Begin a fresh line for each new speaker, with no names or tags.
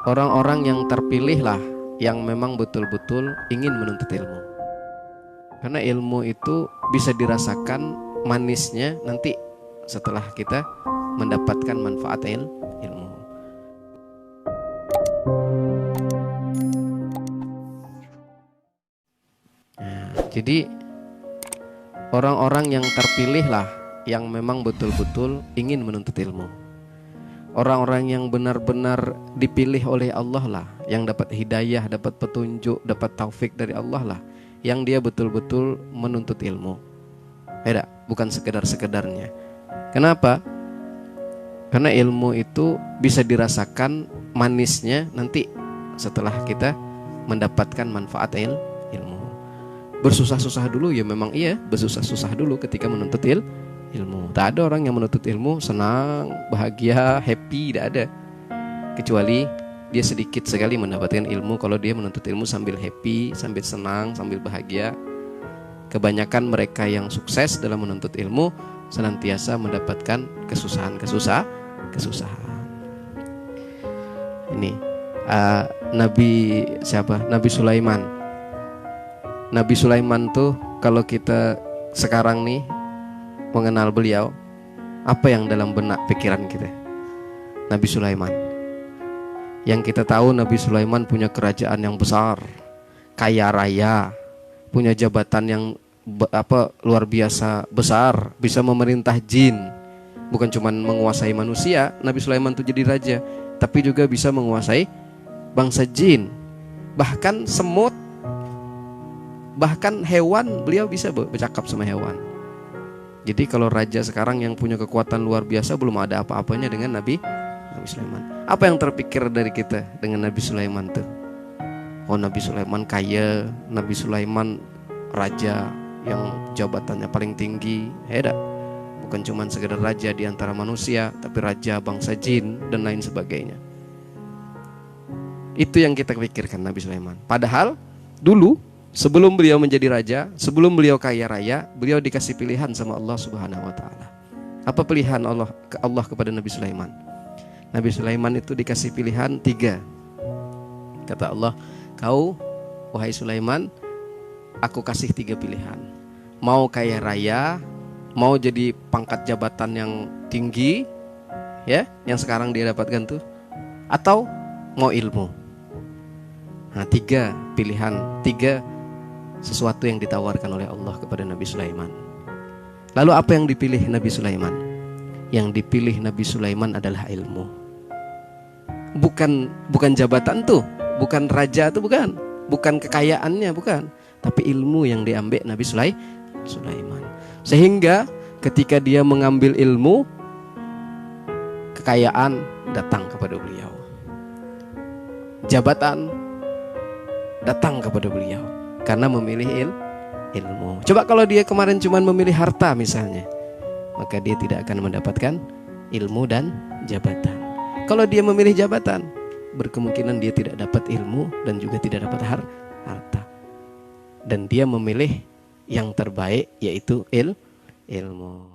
Orang-orang yang terpilih lah yang memang betul-betul ingin menuntut ilmu. Karena ilmu itu bisa dirasakan manisnya nanti setelah kita mendapatkan manfaat ilmu. Nah, jadi orang-orang yang terpilih lah yang memang betul-betul ingin menuntut ilmu. Orang-orang yang benar-benar dipilih oleh Allah lah, yang dapat hidayah, dapat petunjuk, dapat taufik dari Allah lah, yang dia betul-betul menuntut ilmu. Bukan sekedar-sekedarnya. Kenapa? Karena ilmu itu bisa dirasakan manisnya nanti setelah kita mendapatkan manfaat ilmu. Bersusah-susah dulu ya memang iya, bersusah-susah dulu ketika menuntut ilmu. Tak ada orang yang menuntut ilmu senang, bahagia, happy, tidak ada. Kecuali dia sedikit sekali mendapatkan ilmu kalau dia menuntut ilmu sambil happy, sambil senang, sambil bahagia. Kebanyakan mereka yang sukses dalam menuntut ilmu senantiasa mendapatkan kesusahan. Ini Nabi siapa? Nabi Sulaiman. Nabi Sulaiman tuh kalau kita sekarang nih mengenal beliau, apa yang dalam benak pikiran kita? Nabi Sulaiman. Yang kita tahu Nabi Sulaiman punya kerajaan yang besar, kaya raya, punya jabatan yang luar biasa besar, bisa memerintah jin. Bukan cuma menguasai manusia, Nabi Sulaiman itu jadi raja, tapi juga bisa menguasai bangsa jin. Bahkan semut, bahkan hewan, beliau bisa bercakap sama hewan. Jadi kalau raja sekarang yang punya kekuatan luar biasa belum ada apa-apanya dengan Nabi Sulaiman. Apa yang terpikir dari kita dengan Nabi Sulaiman tuh? Oh, Nabi Sulaiman kaya, Nabi Sulaiman raja yang jabatannya paling tinggi. Bukan cuma sekedar raja di antara manusia, tapi raja bangsa jin dan lain sebagainya. Itu yang kita pikirkan Nabi Sulaiman. Padahal dulu sebelum beliau menjadi raja, sebelum beliau kaya raya, beliau dikasih pilihan sama Allah Subhanahu wa taala. Apa pilihan Allah kepada Nabi Sulaiman? Nabi Sulaiman itu dikasih pilihan 3. Kata Allah, "Kau wahai Sulaiman, aku kasih 3 pilihan. Mau kaya raya, mau jadi pangkat jabatan yang tinggi, ya, yang sekarang dia dapatkan tuh, atau mau ilmu." Nah, 3 pilihan, 3 sesuatu yang ditawarkan oleh Allah kepada Nabi Sulaiman. Lalu apa yang dipilih Nabi Sulaiman? Yang dipilih Nabi Sulaiman adalah ilmu. Bukan jabatan tuh, bukan raja tuh, bukan kekayaannya, bukan, tapi ilmu yang diambil Nabi Sulaiman. Sehingga ketika dia mengambil ilmu, kekayaan datang kepada beliau, jabatan datang kepada beliau karena memilih ilmu. Coba kalau dia kemarin cuma memilih harta misalnya, maka dia tidak akan mendapatkan ilmu dan jabatan. Kalau dia memilih jabatan, berkemungkinan dia tidak dapat ilmu dan juga tidak dapat harta. Dan dia memilih yang terbaik, yaitu ilmu.